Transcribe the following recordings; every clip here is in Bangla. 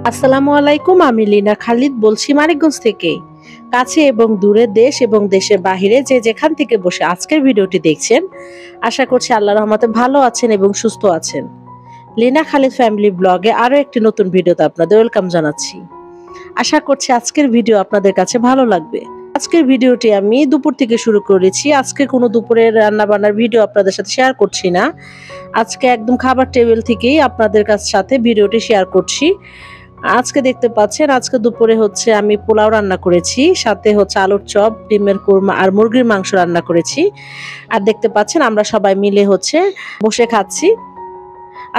আসসালামু আলাইকুম, আমি লীনা খালিদ বলছি মানিকগঞ্জ থেকে। কাছে এবং দূরে, দেশ এবং দেশের বাহিরে যে যেখান থেকে বসে আজকের ভিডিওটি দেখছেন, আশা করছি আল্লাহর রহমতে ভালো আছেন এবং সুস্থ আছেন। লীনা খালিদ ফ্যামিলি ব্লগে আরো একটি নতুন ভিডিওতে আপনাদের ওয়েলকাম জানাচ্ছি। আশা করছি আজকের ভিডিও আপনাদের কাছে ভালো লাগবে। আজকের ভিডিওটি আমি দুপুর থেকে শুরু করেছি। আজকে কোনো দুপুরের রান্না বান্নার ভিডিও আপনাদের সাথে শেয়ার করছি না। আজকে একদম খাবার টেবিল থেকেই আপনাদের সাথে ভিডিওটি শেয়ার করছি। আজকে দেখতে পাচ্ছেন, আজকে দুপুরে হচ্ছে আমি পোলাও রান্না করেছি, সাথে হচ্ছে আলুর চপ, ডিমের কোরমা আর মুরগির মাংস রান্না করেছি। আর দেখতে পাচ্ছেন আমরা সবাই মিলে হচ্ছে বসে খাচ্ছি।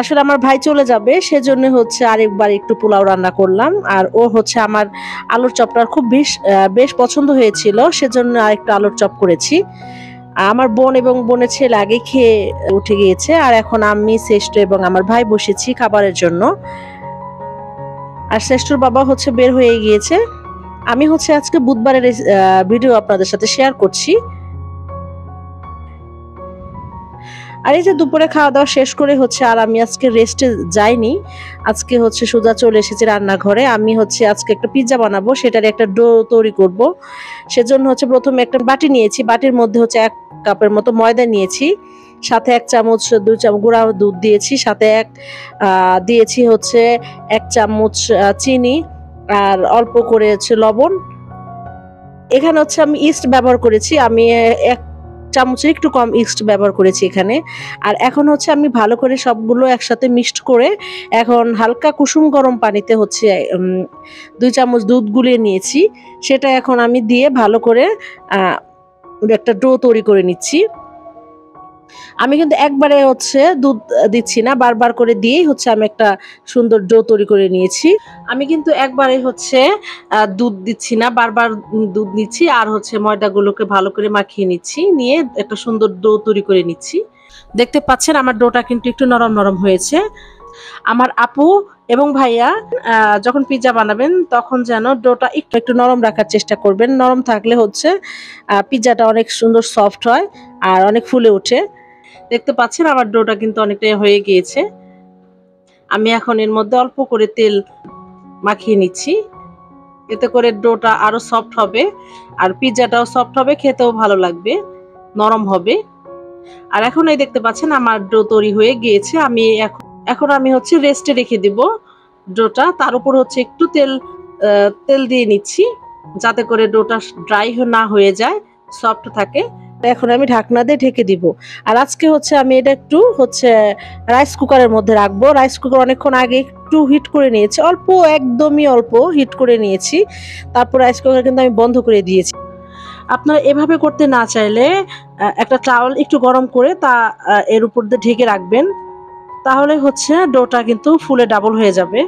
আসলে আমার ভাই চলে যাবে, সেজন্য হচ্ছে আরেকবার একটু পোলাও রান্না করলাম। আর ও হচ্ছে আমার আলুর চপটা খুব বেশ পছন্দ হয়েছিল, সেজন্য আরেকটু আলুর চপ করেছি। আমার বোন এবং বোনের ছেলে আগে খেয়ে উঠে গিয়েছে, আর এখন আমি, শ্রেষ্ঠ এবং আমার ভাই বসেছি খাবারের জন্য। আর শ্রেষ্ঠর বাবা হচ্ছে বের হয়ে গিয়েছে। আমি হচ্ছে আজকে বুধবারের ভিডিও আপনাদের সাথে শেয়ার করছি। আর এই যে দুপুরে খাওয়া দাওয়া শেষ করে হচ্ছে আর আমি আজকে রেস্টে যাইনি। আজকে হচ্ছে সোজা চলে এসেছি রান্নাঘরে। আমি হচ্ছে আজকে একটা পিৎজা বানাবো, সেটার একটা ডো তৈরি করব। সেজন্য হচ্ছে প্রথমে একটা বাটি নিয়েছি, বাটির মধ্যে হচ্ছে 1 কাপের মতো ময়দা নিয়েছি, সাথে 1 চামচ 2 চামচ গুঁড়া দুধ দিয়েছি, সাথে দিয়েছি হচ্ছে 1 চামচ চিনি, আর অল্প করে হচ্ছে লবণ। এখানে হচ্ছে আমি ইস্ট ব্যবহার করেছি, আমি 1 চামচের একটু কম ইস্ট ব্যবহার করেছি এখানে। আর এখন হচ্ছে আমি ভালো করে সবগুলো একসাথে মিক্সড করে এখন হালকা কুসুম গরম পানিতে হচ্ছে 2 চামচ দুধ গুলিয়ে নিয়েছি, সেটা এখন আমি দিয়ে ভালো করে একটা ডো তৈরি করে নিচ্ছি। আমি কিন্তু একবারে হচ্ছে দুধ দিচ্ছি না, বারবার করে দিয়েই হচ্ছে আমি একটা সুন্দর ডো তৈরি করে নিয়েছি। আমি কিন্তু একবারে হচ্ছে দুধ দিচ্ছি না, বারবার দুধ নিচ্ছি আর হচ্ছে ময়দাগুলোকে ভালো করে মাখিয়ে নিচ্ছি, নিয়ে একটা সুন্দর ডো তৈরি করে নিচ্ছি। দেখতে পাচ্ছেন আমার ডোটা কিন্তু একটু নরম নরম হয়েছে। আমার আপু এবং ভাইয়া যখন পিৎজা বানাবেন তখন যেন ডোটা একটু একটু নরম রাখার চেষ্টা করবেন। নরম থাকলে হচ্ছে পিৎজাটা অনেক সুন্দর সফট হয় আর অনেক ফুলে ওঠে। দেখতে পাচ্ছেন আমার ডোটা কিন্তু অনেকটাই হয়ে গিয়েছে। আমি এখন এর মধ্যে অল্প করে তেল মাখিয়ে নিচ্ছি, এতে করে ডোটা আরো সফট হবে আর পিৎজাটাও সফট হবে, খেতেও ভালো লাগবে, নরম হবে। আর এখন এই দেখতে পাচ্ছেন আমার ডো তৈরি হয়ে গিয়েছে। আমি এখন আমি হচ্ছে রেস্টে রেখে দিব ডোটা। তার উপর হচ্ছে একটু তেল দিয়ে নিচ্ছি, যাতে করে ডোটা ড্রাই না হয়ে যায়, সফট থাকে। এখন আমি ঢাকনা দিয়ে ঢেকে দিব। আর আজকে হচ্ছে আমি এটা একটু হচ্ছে রাইস কুকারের মধ্যে রাখবো। রাইস কুকার অনেকক্ষণ আগে একটু হিট করে নিয়েছি, একদমই অল্প হিট করে নিয়েছি। তারপর রাইস কুকার কিন্তু আমি বন্ধ করে দিয়েছি। আপনারা এভাবে করতে না চাইলে একটা টাওয়াল একটু গরম করে এর উপর দিয়ে ঢেকে রাখবেন, তাহলে হচ্ছে ডোটা কিন্তু ফুলে ডাবল হয়ে যাবে।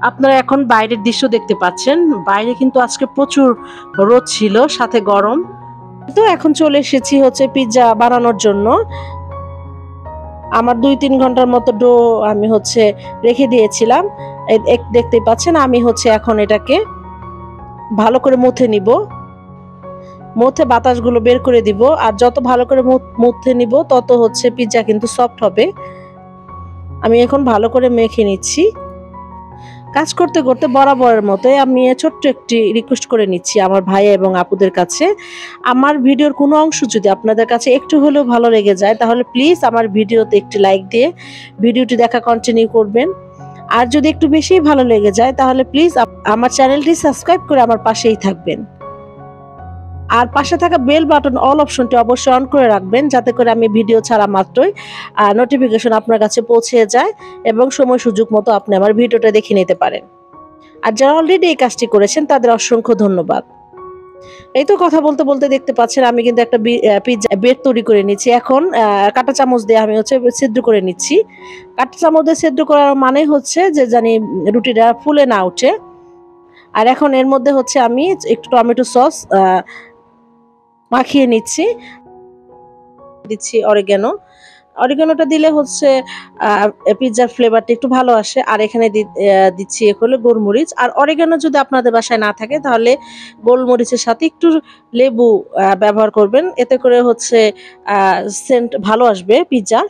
আপনারা এখন বাইরের দৃশ্য দেখতে পাচ্ছেন, বাইরে কিন্তু আজকে প্রচুর রোদ ছিল, সাথে গরম। তো এখন চলে এসেছি হচ্ছে পিৎজা বানানোর জন্য। আমার 2-3 ঘন্টার মতো ডো আমি হচ্ছে রেখে দিয়েছিলাম। দেখতে পাচ্ছেন আমি হচ্ছে এখন এটাকে ভালো করে মুথে নিব, মুথে বাতাসগুলো বের করে দিব। আর যত ভালো করে মুথে নিব তত হচ্ছে পিৎজা কিন্তু সফট হবে। আমি এখন ভালো করে মেখে নিচ্ছি। কাজ করতে করতে বরাবরের মতো আমি ছোট্ট একটি রিকোয়েস্ট করে নিচ্ছি আমার ভাই এবং আপুদের কাছে। আমার ভিডিওর কোনো অংশ যদি আপনাদের কাছে একটু হলেও ভালো লেগে যায়, তাহলে প্লিজ আমার ভিডিওতে একটি লাইক দিয়ে ভিডিওটি দেখা কন্টিনিউ করবেন। আর যদি একটু বেশি ভালো লেগে যায়, তাহলে প্লিজ আমার চ্যানেলটি সাবস্ক্রাইব করে আমার পাশেই থাকবেন। আর পাশে থাকা বেল বাটন অল অপশনটি অবশ্যই অন করে রাখবেন, যাতে করে আমি ভিডিও ছাড়া মাত্রই নোটিফিকেশন আপনার কাছে পৌঁছে যায় এবং সময় সুযোগ মতো আপনি আমার ভিডিওটা দেখে নিতে পারেন। আর যারা অলরেডি এই কাজটি করেছেন তাদের অসংখ্য ধন্যবাদ। এই তো কথা বলতে বলতে দেখতে পাচ্ছেন আমি কিন্তু একটা পিৎজা বেড তৈরি করে নিচ্ছি। এখন কাঁটা চামচ দিয়ে আমি হচ্ছে ছিদ্র করে নিচ্ছি। কাঁটা চামচ দিয়ে ছিদ্র করার মানে হচ্ছে যে জানি রুটিটা ফুলে না ওঠে। আর এখন এর মধ্যে হচ্ছে আমি একটু টমেটো সস মাখিয়ে দিচ্ছি অরিগানোটা দিলে হচ্ছে পিৎজার ফ্লেভারটা একটু ভালো আসে। আর এখানে দিচ্ছি হলো গোলমরিচ। আর অরিগানো যদি আপনাদের বাসায় না থাকে, তাহলে গোলমরিচের সাথে একটু লেবু ব্যবহার করবেন, এতে করে হচ্ছে সেন্ট ভালো আসবে পিৎজা।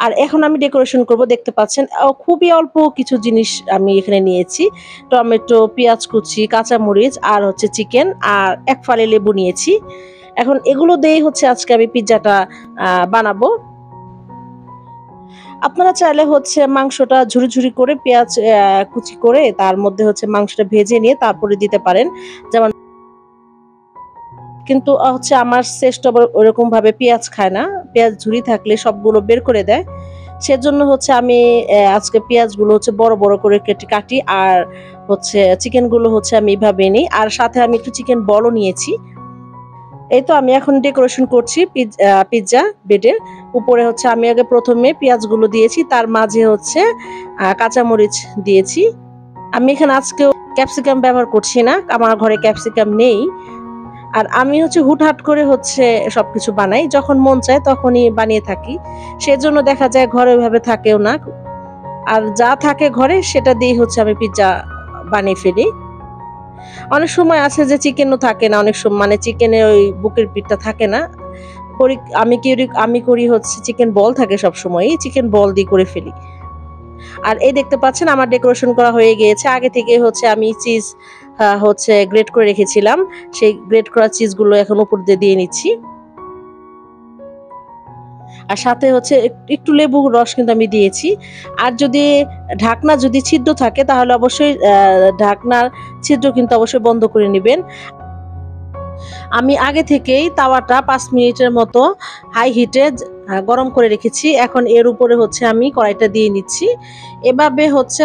আর এখন আমি ডেকোরেশন করব, দেখতে পাচ্ছেন খুবই অল্প কিছু জিনিস আমি এখানে নিয়েছি। টমেটো, পেঁয়াজ কুচি, কাঁচামরিচ আর হচ্ছে চিকেন আর এক ফালি লেবু নিয়েছি। এখন এগুলো দিয়েই হচ্ছে আজকে আমি পিৎজাটা বানাবো। আপনারা চাইলে হচ্ছে মাংসটা ঝুরি ঝুরি করে পেঁয়াজ কুচি করে তার মধ্যে হচ্ছে মাংসটা ভেজে নিয়ে তারপরে দিতে পারেন। যেমন কিন্তু হচ্ছে আমার শ্রেষ্ঠ আবার ওরকম ভাবে পেঁয়াজ খায় না। পেঁয়াজ ঝুরি থাকলে সবগুলো বের করে দেয়। সেজন্য হচ্ছে আমি আজকে পেঁয়াজগুলো হচ্ছে বড় বড় করে কেটে কাটি আর হচ্ছে চিকেনগুলো হচ্ছে আমি এভাবে নিই। আর সাথে আমি একটু চিকেন বলও নিয়েছি। এই তো আমি এখন ডেকোরেশন করছি পিৎজা বেডের উপরে হচ্ছে আমি আগে প্রথমে পেঁয়াজগুলো দিয়েছি, তার মাঝে হচ্ছে কাঁচামরিচ দিয়েছি। আমি এখানে আজকেও ক্যাপসিকাম ব্যবহার করছি না, আমার ঘরে ক্যাপসিকাম নেই। আর আমি হচ্ছে হুটহাট করে হচ্ছে সবকিছু বানাই, যখন মন চায় তখনই বানিয়ে থাকি। সেজন্য দেখা যায় ঘরে ওইভাবে থাকেও না। আর যা থাকে ঘরে সেটা দিয়ে হচ্ছে আমি পিৎজা বানিয়ে ফেলি। অনেক সময় আছে যে চিকেনও থাকে না, অনেক সময় মানে চিকেনের ওই বুকের পিঠটা থাকে না। করি আমি করি হচ্ছে চিকেন বল থাকে সবসময়ই, চিকেন বল দিয়ে করে ফেলি। আর এই দেখতে পাচ্ছেন আমার ডেকোরেশন করা হয়ে গিয়েছে। আগে থেকে হচ্ছে আমি চিজ হচ্ছে গ্রেট করে রেখেছিলাম। সেই গ্রেট করা চিজগুলো এখন উপর দিয়ে নিচ্ছি। আর সাথে হচ্ছে একটু লেবুর রস কিন্তু আমি দিয়েছি। আর যদি ঢাকনা যদি ছিদ্র থাকে তাহলে অবশ্যই ঢাকনার ছিদ্র কিন্তু অবশ্যই বন্ধ করে নেবেন। আমি আগে থেকেই তাওয়াটা ৫ মিনিটের মতো হাই হিটে গরম করে রেখেছি। এখন এর উপরে হচ্ছে আমি কড়াইটা দিয়ে নিচ্ছি। এভাবে হচ্ছে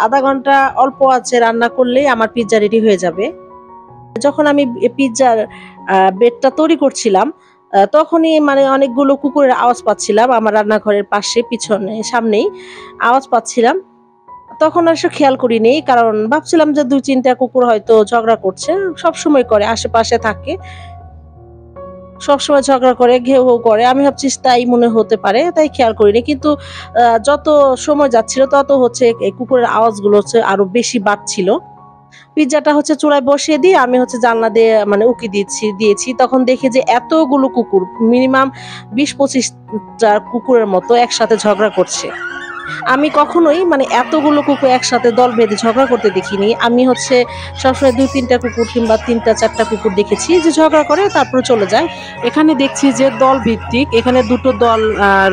আধা ঘন্টা অল্প আঁচে রান্না করলেই আমার পিৎজা রেডি হয়ে যাবে। যখন আমি পিৎজার বেডটা তৈরি করছিলাম তখনই মানে অনেকগুলো কুকুরের আওয়াজ পাচ্ছিলাম আমার রান্নাঘরের পাশে, পিছনে, সামনেই আওয়াজ পাচ্ছিলাম। তখন আসলে খেয়াল করিনি, কারণ ভাবছিলাম যে ২-৩ টা কুকুর হয়তো ঝগড়া করছে। সবসময় করে, আশেপাশে থাকে। সবসময় ঝগড়া করে, ঘেউ, ঘেউ করে। আমি ভাবছি তাই মনে হতে পারে, তাই খেয়াল করিনি। কিন্তু যত সময় যাচ্ছিল তত হচ্ছে এই কুকুরের আওয়াজগুলো হচ্ছে আরো বেশি বাড়ছিল। পিজ্জাটা হচ্ছে চুলায় বসিয়ে দিয়ে আমি হচ্ছে জানলা দিয়ে মানে উঁকি দিয়েছি। তখন দেখি যে এতগুলো কুকুর, মিনিমাম ২০-২৫ টা কুকুরের মতো একসাথে ঝগড়া করছে। আমি কখনোই মানে এতগুলো কুকুর একসাথে দল বেঁধে ঝগড়া করতে দেখিনি। আমি হচ্ছে সবসময় ২-৩ টা কুকুর কিংবা ৩ টা ৪ টা কুকুর দেখেছি যে ঝগড়া করে তারপরে চলে যায়। এখানে দেখছি যে দল ভিত্তিক এখানে ২ টো দল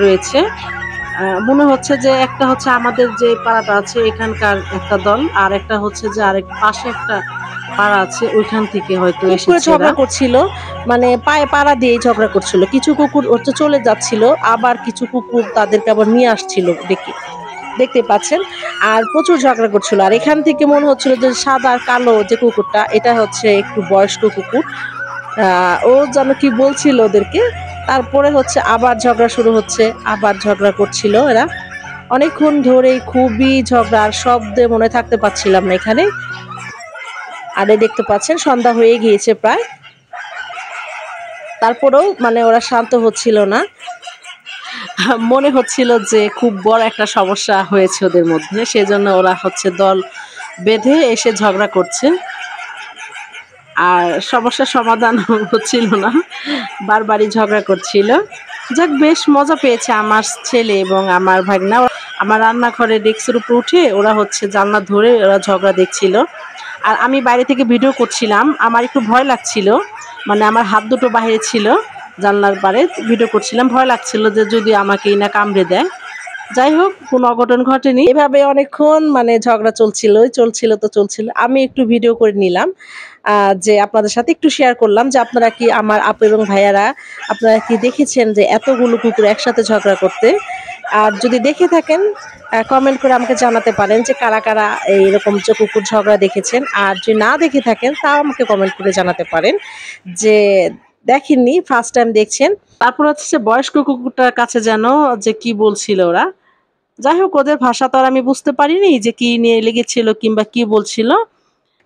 রয়েছে। মনে হচ্ছে যে একটা হচ্ছে আমাদের যে পাড়াটা আছে এখানকার একটা দল, আর একটা হচ্ছে যে আরেক পাশে একটা পাড়া আছে ওইখান থেকে হয়তো এসেছে ঝগড়া করছিল। মানে পায়ে পাড়া দিয়ে ঝগড়া করছিল। কিছু কুকুর হচ্ছে চলে যাচ্ছিল, আবার কিছু কুকুর তাদেরকে আবার নিয়ে আসছিল ডেকে। দেখতে পাচ্ছেন। আর প্রচুর ঝগড়া করছিল। আর এখান থেকে মনে হচ্ছিল যে সাদা আর কালো যে কুকুরটা এটা হচ্ছে একটু বয়স্ক কুকুর। ও যেন কি বলছিল ওদেরকে। তারপরে হচ্ছে আবার ঝগড়া শুরু হচ্ছে, আবার ঝগড়া করছিল এরা। অনেকক্ষণ ধরেই খুবই ঝগড়া, আর শব্দে মনে থাকতে পারছিলাম না এখানে। আর এই দেখতে পাচ্ছেন সন্ধ্যা হয়ে গিয়েছে প্রায়। তারপরেও মানে ওরা শান্ত হচ্ছিল না। মনে হচ্ছিল যে খুব বড় একটা সমস্যা হয়েছে ওদের মধ্যে, সেজন্য ওরা হচ্ছে দল বেঁধে এসে ঝগড়া করছে। আর সমস্যার সমাধান হচ্ছিল না, বারবারই ঝগড়া করছিল। যাক, বেশ মজা পেয়েছে আমার ছেলে এবং আমার ভাগনা। আমার রান্নাঘরে ডেস্কের উপর উঠে ওরা হচ্ছে জানলা ধরে ওরা ঝগড়া দেখছিল। আর আমি বাইরে থেকে ভিডিও করছিলাম, আমার একটু ভয় লাগছিল, মানে আমার হাত দুটো বাইরে ছিল জানলার পারে, ভিডিও করছিলাম, ভয় লাগছিল যে যদি আমাকেই না কামড়ে দেয়। যাই হোক, কোনো অঘটন ঘটেনি। এভাবে অনেকক্ষণ মানে ঝগড়া চলছিল। আমি একটু ভিডিও করে নিলাম, যে আপনাদের সাথে একটু শেয়ার করলাম যে আপনারা কি, আমার আপু এবং ভাইয়ারা, আপনারা কি দেখেছেন যে এতগুলো কুকুর একসাথে ঝগড়া করতে? আর যদি দেখে থাকেন কমেন্ট করে আমাকে জানাতে পারেন যে কারা কারা এইরকম যে কুকুর ঝগড়া দেখেছেন। আর যদি না দেখে থাকেন তাও আমাকে কমেন্ট করে জানাতে পারেন যে দেখেননি, ফার্স্ট টাইম দেখছেন। তারপর হচ্ছে যে বয়স্ক কুকুরটার কাছে যেন যে কি বলছিল ওরা। যাই হোক, ওদের ভাষা তো আর আমি বুঝতে পারিনি যে কি নিয়ে লেগেছিল কিংবা কি বলছিল।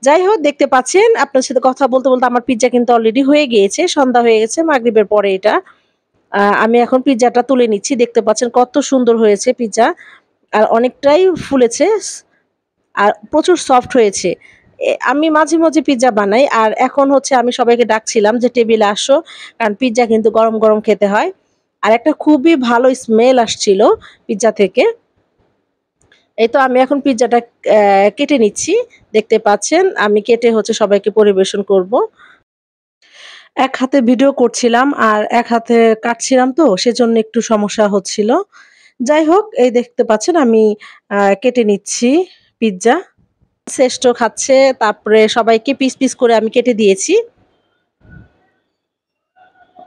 যাই হোক, দেখতে পাচ্ছেন আপনার সাথে কথা বলতে বলতে আমার পিৎজা কিন্তু অলরেডি হয়ে গিয়েছে। সন্ধ্যা হয়ে গেছে, মাগরিবের পরে এটা। আমি এখন পিৎজাটা তুলে নিচ্ছি। দেখতে পাচ্ছেন কত সুন্দর হয়েছে পিৎজা। আর অনেকটাই ফুলেছে আর প্রচুর সফট হয়েছে। আমি মাঝে মাঝে পিৎজা বানাই। আর এখন হচ্ছে আমি সবাইকে ডাকছিলাম যে টেবিলে আসো, কারণ পিৎজা কিন্তু গরম গরম খেতে হয়। আর একটা খুবই ভালো স্মেল আসছিল পিজ্জা থেকে। এই তো আমি এখন পিজ্জাটা কেটে নিচ্ছি। দেখতে পাচ্ছেন আমি কেটে হচ্ছে সবাইকে পরিবেশন করব। এক হাতে ভিডিও করছিলাম আর এক হাতে কাটছিলাম তো সেজন্য একটু সমস্যা হচ্ছিল। যাই হোক এই দেখতে পাচ্ছেন আমি কেটে নিচ্ছি পিজ্জা। শ্রেষ্ঠ খাচ্ছে তারপরে সবাইকে পিস, পিস করে আমি কেটে দিয়েছি।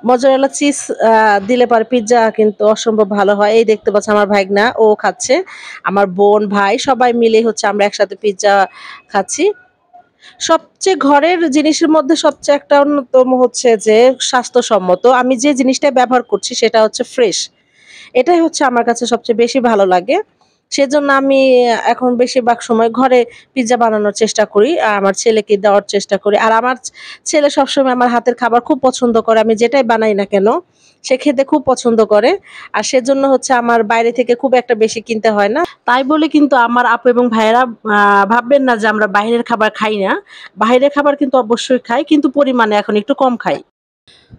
মোজারেলা চিজ দিলে পরে পিজ্জা কিন্তু অসম্ভব ভালো হয়। এই দেখতে পাচ্ছেন আমার ভাইগনা ও খাচ্ছে। আমার বোন, ভাই সবাই মিলে হচ্ছে আমরা একসাথে পিজ্জা খাচ্ছি। সবচেয়ে ঘরের জিনিসের মধ্যে সবচেয়ে একটা অন্যতম হচ্ছে যে স্বাস্থ্যসম্মত। আমি যে জিনিসটা ব্যবহার করছি সেটা হচ্ছে ফ্রেশ। এটাই হচ্ছে আমার কাছে সবচেয়ে বেশি ভালো লাগে। সেজন্য আমি এখন বেশিরভাগ সময় ঘরে পিজ্জা বানানোর চেষ্টা করি। আমার ছেলেকে দেওয়ার চেষ্টা করি। আর আমার ছেলে সবসময় আমার হাতের খাবার খুব পছন্দ করে। আমি যেটাই বানাই না কেন, সে খেতে খুব পছন্দ করে। আর সেজন্য হচ্ছে আমার বাইরে থেকে খুব একটা বেশি কিনতে হয় না। তাই বলে কিন্তু আমার আপু এবং ভাইয়েরা ভাববেন না যে আমরা বাহিরের খাবার খাই না। বাহিরের খাবার কিন্তু অবশ্যই খাই, কিন্তু পরিমাণে এখন একটু কম খাই।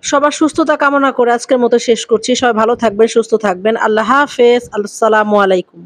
সবার সুস্থতা কামনা করে আজকের মতো শেষ করছি। সবাই ভালো থাকবেন, সুস্থ থাকবেন। আল্লাহ হাফেজ। আসসালামু আলাইকুম।